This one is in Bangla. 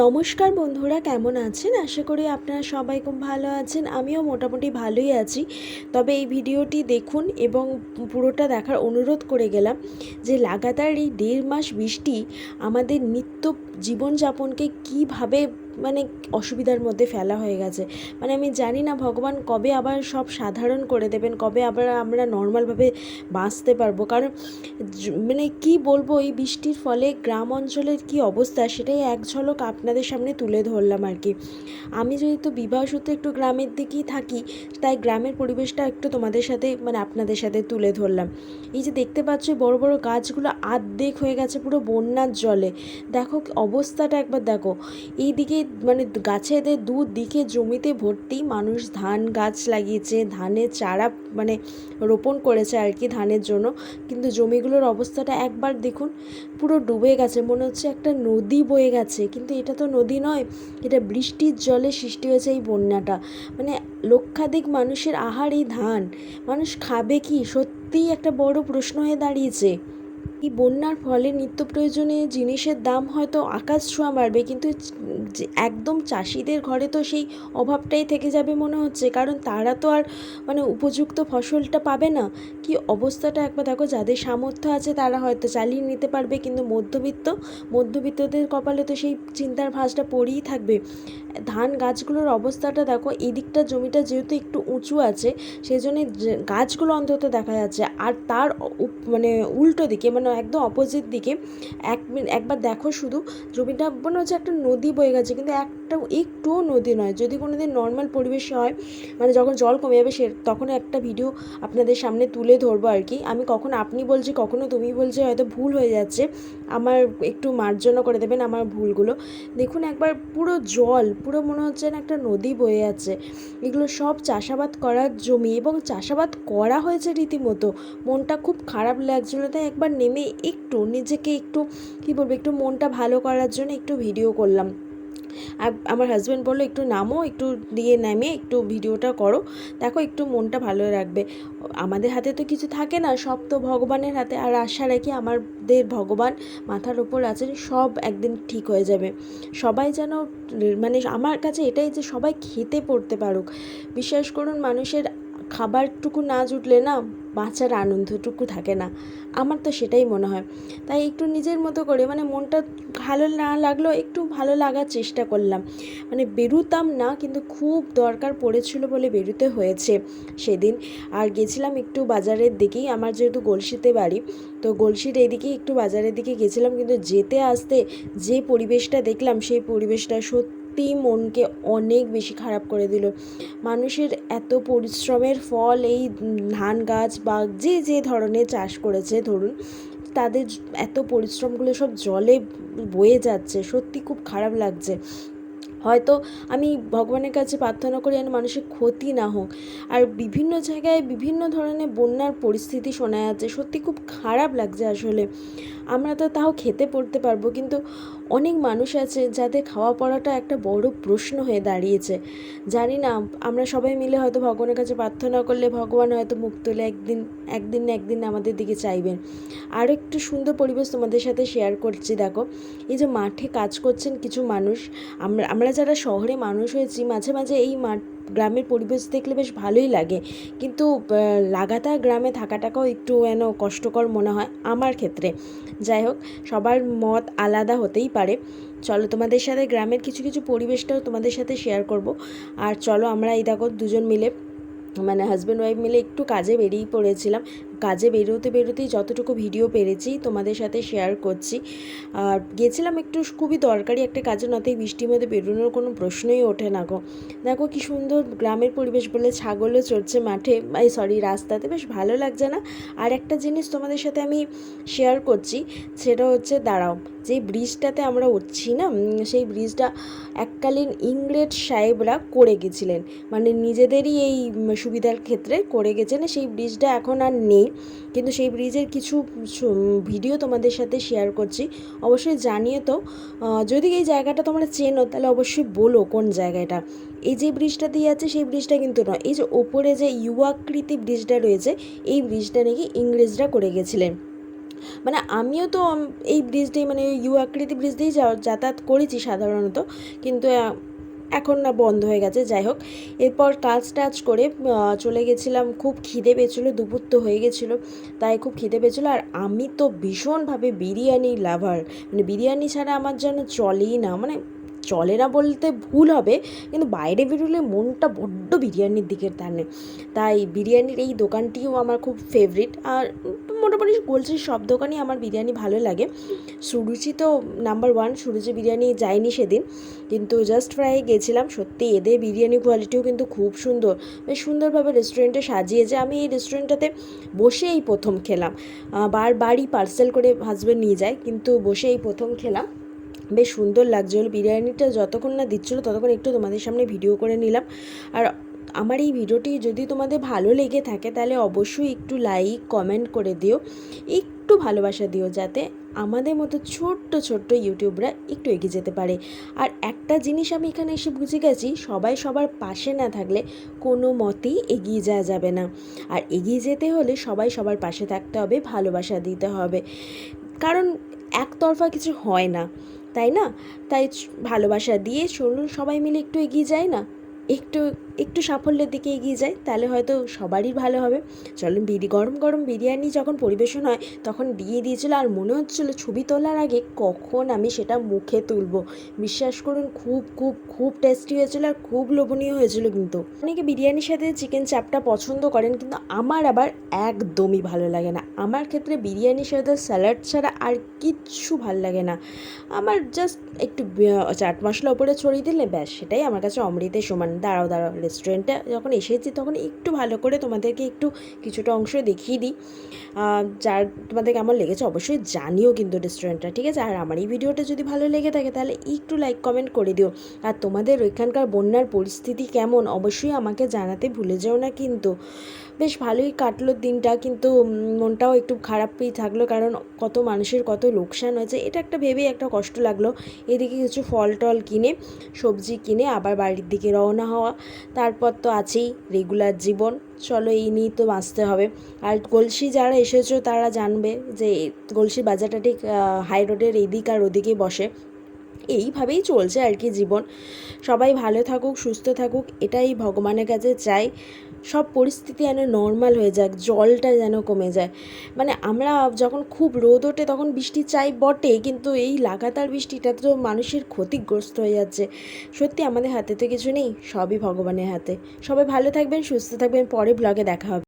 নমস্কার বন্ধুরা, কেমন আছেন? আশা করি আপনারা সবাই খুব ভালো আছেন। আমিও মোটামুটি ভালোই আছি। তবে এই ভিডিওটি দেখুন এবং পুরোটা দেখার অনুরোধ করে গেলাম যে লাগাতার এই 1.5 মাস বৃষ্টি আমাদের নিত্য জীবনযাপনকে কীভাবে অসুবিধার মধ্যে ফেলা হয়ে গেছে। আমি জানি না ভগবান কবে আবার সব সাধারণ করে দেবেন, কবে আবার আমরা নর্মালভাবে বাঁচতে পারবো। কারণ কি বলবো, এই বৃষ্টির ফলে গ্রাম অঞ্চলের কি অবস্থা সেটাই এক ঝলক আপনাদের সামনে তুলে ধরলাম আর কি। আমি যেহেতু বিবাহসূত্রে একটু গ্রামের দিকেই থাকি, তাই গ্রামের পরিবেশটা একটু তোমাদের সাথে আপনাদের সাথে তুলে ধরলাম। এই যে দেখতে পাচ্ছ বড় বড় গাছগুলো আর্ধেক হয়ে গেছে পুরো বন্যার জলে। দেখো অবস্থাটা একবার দেখো। এই দিকে গাছেদের দুদিকে জমিতে ভর্তি, মানুষ ধান গাছ লাগিয়েছে, ধানের চারা রোপণ করেছে আর কি ধানের জন্য। কিন্তু জমিগুলোর অবস্থাটা একবার দেখুন, পুরো ডুবে গেছে, মনে হচ্ছে একটা নদী বয়ে গেছে। কিন্তু এটা তো নদী নয়, এটা বৃষ্টির জলে সৃষ্টি হয়েছে এই বন্যাটা। লক্ষাধিক মানুষের আহার এই ধান, মানুষ খাবে কি? সত্যিই একটা বড় প্রশ্ন হয়ে দাঁড়িয়েছে। এই বন্যার ফলে নিত্য প্রয়োজনীয় জিনিসের দাম হয়তো আকাশ ছোঁয়া বাড়বে, কিন্তু একদম চাষিদের ঘরে তো সেই অভাবটাই থেকে যাবে মনে হচ্ছে। কারণ তারা তো আর উপযুক্ত ফসলটা পাবে না। কি অবস্থাটা একবার দেখো। যাদের সামর্থ্য আছে তারা হয়তো চালিয়ে নিতে পারবে, কিন্তু মধ্যবিত্তদের কপালে তো সেই চিন্তার ভাঁজটা পড়েই থাকবে। ধান গাছগুলোর অবস্থাটা দেখো। এই দিকটা জমিটা যেহেতু একটু উঁচু আছে, সেই জন্য গাছগুলো অন্তত দেখা যাচ্ছে। আর তার উল্টো দিকে একদম অপোজিট দিকে একবার দেখো শুধু, জমিটা মনে হচ্ছে একটা নদী বয়ে গেছে, কিন্তু একটুও নদী নয়। যদি কোনো দিন নর্মাল পরিবেশে হয়, যখন জল কমে যাবে তখন একটা ভিডিও আপনাদের সামনে তুলে ধরবো আর কি। আমি কখনো আপনি বলছি, কখনো তুমি বলছি, হয়তো ভুল হয়ে যাচ্ছে, আমার একটু মার্জনা করে দেবেন আমার ভুলগুলো। দেখুন একবার পুরো জল, পুরো মনে হচ্ছে না একটা নদী বয়ে যাচ্ছে। এগুলো সব চাষাবাদ করার জমি, এবং চাষাবাদ করা হয়েছে রীতিমতো। মনটা খুব খারাপ লাগছিলো, তাই একবার নেমে একটু নিজেকে একটু একটু মনটা ভালো করার জন্য একটু ভিডিও করলাম। আর আমার হাজব্যান্ড বললো একটু নামো, একটু দিয়ে নেমে একটু ভিডিওটা করো, দেখো একটু মনটা ভালো রাখবে। আমাদের হাতে তো কিছু থাকে না, সব তো ভগবানের হাতে। আর আশা রাখি আমাদের ভগবান মাথার ওপর আছেন, সব একদিন ঠিক হয়ে যাবে। সবাই যেন আমার কাছে এটাই যে সবাই খেতে পড়তে পারুক। বিশ্বাস করুন, মানুষের খাবারটুকু না জুটলে না বাঁচার আনন্দটুকু থাকে না। আমার তো সেটাই মনে হয়। তাই একটু নিজের মতো করে মনটা ভালো না লাগলো, একটু ভালো লাগার চেষ্টা করলাম। বেরুতাম না, কিন্তু খুব দরকার পড়েছিল বলে বেরোতে হয়েছে সেদিন। আর গেছিলাম একটু বাজারের দিকেই, আমার যেহেতু গলসিতে বাড়ি, তো গলসির এদিকেই একটু বাজারের দিকে গেছিলাম। কিন্তু যেতে আসতে যে পরিবেশটা দেখলাম, সেই পরিবেশটা সত্যি মনকে অনেক বেশি খারাপ করে দিল। মানুষের এত পরিশ্রমের ফল এই ধান গাছ বা যে ধরনের চাষ করেছে ধরুন, তাদের এত পরিশ্রমগুলো সব জলে বয়ে যাচ্ছে। সত্যি খুব খারাপ লাগছে। হয়তো আমি ভগবানের কাছে প্রার্থনা করি যেন মানুষের ক্ষতি না হোক। আর বিভিন্ন জায়গায় বিভিন্ন ধরনের বন্যার পরিস্থিতি শোনা যাচ্ছে, সত্যি খুব খারাপ লাগছে আসলে। আমরা তো তাও খেতে পড়তে পারবো, কিন্তু অনেক মানুষ আছে যাদের খাওয়া পড়াটা একটা বড় প্রশ্ন হয়ে দাঁড়িয়েছে। জানি না, আমরা সবাই মিলে হয়তো ভগবানের কাছে প্রার্থনা করলে ভগবান হয়তো মুখ তুলে একদিন না একদিন আমাদের দিকে চাইবেন। আরও একটু সুন্দর পরিবেশ তোমাদের সাথে শেয়ার করছি। দেখো, এই যে মাঠে কাজ করছেন কিছু মানুষ, আমরা যারা শহরে মানুষ হয়েছি, মাঝে মাঝে এই গ্রামের পরিবেশ দেখলে বেশ ভালোই লাগে। কিন্তু লাগাতার গ্রামে থাকাটাকেও একটু কষ্টকর মনে হয় আমার ক্ষেত্রে। যাই হোক, সবার মত আলাদা হতেই পারে। চলো তোমাদের সাথে গ্রামের কিছু কিছু পরিবেশটাও তোমাদের সাথে শেয়ার করব। আর চলো আমরা এই দেখো দুজন মিলে হাজব্যান্ড ওয়াইফ মিলে একটু কাজে বেরিয়ে পড়েছিলাম। কাজে বেরোতেই যতটুকু ভিডিও পেরেছি তোমাদের সাথে শেয়ার করছি। আর গেছিলাম একটু খুবই দরকারি একটা কাজে, নয়তো বৃষ্টির মধ্যে বেরোনোর কোনো প্রশ্নই ওঠে না গো। দেখো কি সুন্দর গ্রামের পরিবেশ, বলে ছাগলও চড়ছে মাঠে, রাস্তাতে, বেশ ভালো লাগছে না? আর একটা জিনিস তোমাদের সাথে আমি শেয়ার করছি, সেটা হচ্ছে, দাঁড়াও, যে ব্রিজটাতে আমরা উঠছি না, সেই ব্রিজটা এককালীন ইংরেজ সাহেবরা করে গেছিলেন, নিজেদেরই এই সুবিধার ক্ষেত্রে করে গেছেন। সেই ব্রিজটা এখন আর নেই, কিন্তু সেই ব্রিজের কিছু ভিডিও তোমাদের সাথে শেয়ার করছি। অবশ্যই জানিয়ে তো, যদি এই জায়গাটা তোমরা চেনো তাহলে অবশ্যই বলো কোন জায়গাটা। এই যে ব্রিজটা দিয়ে আছে সেই ব্রিজটা কিন্তু নয়, এই যে ওপরে যে ইউ আকৃতি ব্রিজটা রয়েছে, এই ব্রিজটা নাকি ইংরেজরা করে গেছিলেন। মানে আমিও তো এই ব্রিজ দিয়েই মানে ইউ আকৃতি ব্রিজ দিয়েই যাতায়াত করেছি সাধারণত, কিন্তু এখন না বন্ধ হয়ে গেছে। যাই হোক, এরপর কাজ টাজ করে চলে গেছিলাম। খুব খিদে পেয়েছিলো, দুপুর তো হয়ে গেছিলো, তাই খুব খিদে পেয়েছিলো। আর আমি তো ভীষণভাবে বিরিয়ানি লাভার, মানে বিরিয়ানি ছাড়া আমার যেন চলেই না, মানে চলে না বলতে ভুল হবে, কিন্তু বাইরে বেরোলে মনটা বড্ড বিরিয়ানির দিকে টানে। তাই বিরিয়ানির এই দোকানটিও আমার খুব ফেভারিট। আর মোটামুটি বলছি সব দোকানই আমার বিরিয়ানি ভালো লাগে। সুরুচি তো নাম্বার ওয়ান, সুরুচি বিরিয়ানি যায়নি সেদিন, কিন্তু জাস্ট ফ্রাই গেছিলাম। সত্যি এদের বিরিয়ানি কোয়ালিটিও কিন্তু খুব সুন্দর, বেশ সুন্দরভাবে রেস্টুরেন্টে সাজিয়েছে। আমি এই রেস্টুরেন্টটাতে বসে এই প্রথম খেলাম, বারবারই পার্সেল করে হাজব্যান্ড নিয়ে যায়, কিন্তু বসে এই প্রথম খেলাম। বেশ সুন্দর লাগছিলো বিরিয়ানিটা, যতক্ষণ না দিচ্ছিলো ততক্ষণ একটু তোমাদের সামনে ভিডিও করে নিলাম। আর আমার এই ভিডিওটি যদি তোমাদের ভালো লেগে থাকে তাহলে অবশ্যই একটু লাইক কমেন্ট করে দিও, একটু ভালোবাসা দিও, যাতে আমাদের মতো ছোট্ট ছোট্ট ইউটিউবরা একটু এগিয়ে যেতে পারে। আর একটা জিনিস আমি এখানে এসে বুঝে গেছি, সবাই সবার পাশে না থাকলে কোনো মতেই এগিয়ে যাওয়া যাবে না। আর এগিয়ে যেতে হলে সবাই সবার পাশে থাকতে হবে, ভালোবাসা দিতে হবে, কারণ একতরফা কিছু হয় না, তাই না? তাই ভালোবাসা দিয়ে চলুন সবাই মিলে একটু এগিয়ে যায় না, একটু একটু সাফল্যের দিকে এগিয়ে যায়, তাহলে হয়তো সবারই ভালো হবে। চলুন গরম গরম বিরিয়ানি যখন পরিবেশন হয় তখন দিয়ে দিয়েছিলো, আর মনে হচ্ছিলো ছবি তোলার আগে কখন আমি সেটা মুখে তুলবো। বিশ্বাস করুন খুব খুব খুব টেস্টি হয়েছিলো আর খুব লোভনীয় হয়েছিলো। কিন্তু অনেকে বিরিয়ানির সাথে চিকেন চাপটা পছন্দ করেন, কিন্তু আমার আবার একদমই ভালো লাগে না। আমার ক্ষেত্রে বিরিয়ানির সাথে স্যালাড ছাড়া আর কিচ্ছু ভাল লাগে না। আমার জাস্ট একটু চাট মশলা ওপরে ছড়িয়ে দিলে ব্যাস, সেটাই আমার কাছে অমৃতের সমান। দাঁড়াও দাঁড়াও, রেস্টুরেন্টে যখন এসেছি তখন একটু ভালো করে তোমাদেরকে একটু কিছুটা অংশ দেখিয়ে দিই, যার তোমাদের কেমন লেগেছে অবশ্যই জানিও কিন্তু রেস্টুরেন্টটা, ঠিক আছে? আর আমার এই ভিডিওটা যদি ভালো লেগে থাকে তাহলে একটু লাইক কমেন্ট করে দিও। আর তোমাদের ওইখানকার বন্যার পরিস্থিতি কেমন অবশ্যই আমাকে জানাতে ভুলে যেও না কিন্তু। বেশ ভালোই কাটলো দিনটা, কিন্তু মনটাও একটু খারাপই থাকলো, কারণ কত মানুষের কত লোকসান হয়েছে, এটা একটা ভেবেই একটা কষ্ট লাগলো। এদিকে কিছু ফল টল কিনে, সবজি কিনে আবার বাড়ির দিকে রওনা হওয়া, তারপর তো আছেই রেগুলার জীবন। চলো এই নিয়েই তো বাঁচতে হবে। আর গলসি যারা এসেছো তারা জানবে যে গলসির বাজারটা ঠিক হাই রোডের এদিক আর ওদিকে বসে। এইভাবেই চলছে আর কি জীবন। সবাই ভালো থাকুক, সুস্থ থাকুক, এটাই ভগবানের কাছে চাই। সব পরিস্থিতি যেন নর্মাল হয়ে যাক, জলটা যেন কমে যায়। মানে আমরা যখন খুব রোদ ওঠে তখন বৃষ্টি চাই বটে, কিন্তু এই লাগাতার বৃষ্টিটা তো মানুষের ক্ষতিগ্রস্ত হয়ে যাচ্ছে। সত্যি আমাদের হাতে তো কিছু নেই, সবই ভগবানের হাতে। সবাই ভালো থাকবেন, সুস্থ থাকবেন, পরে ব্লগে দেখা হবে।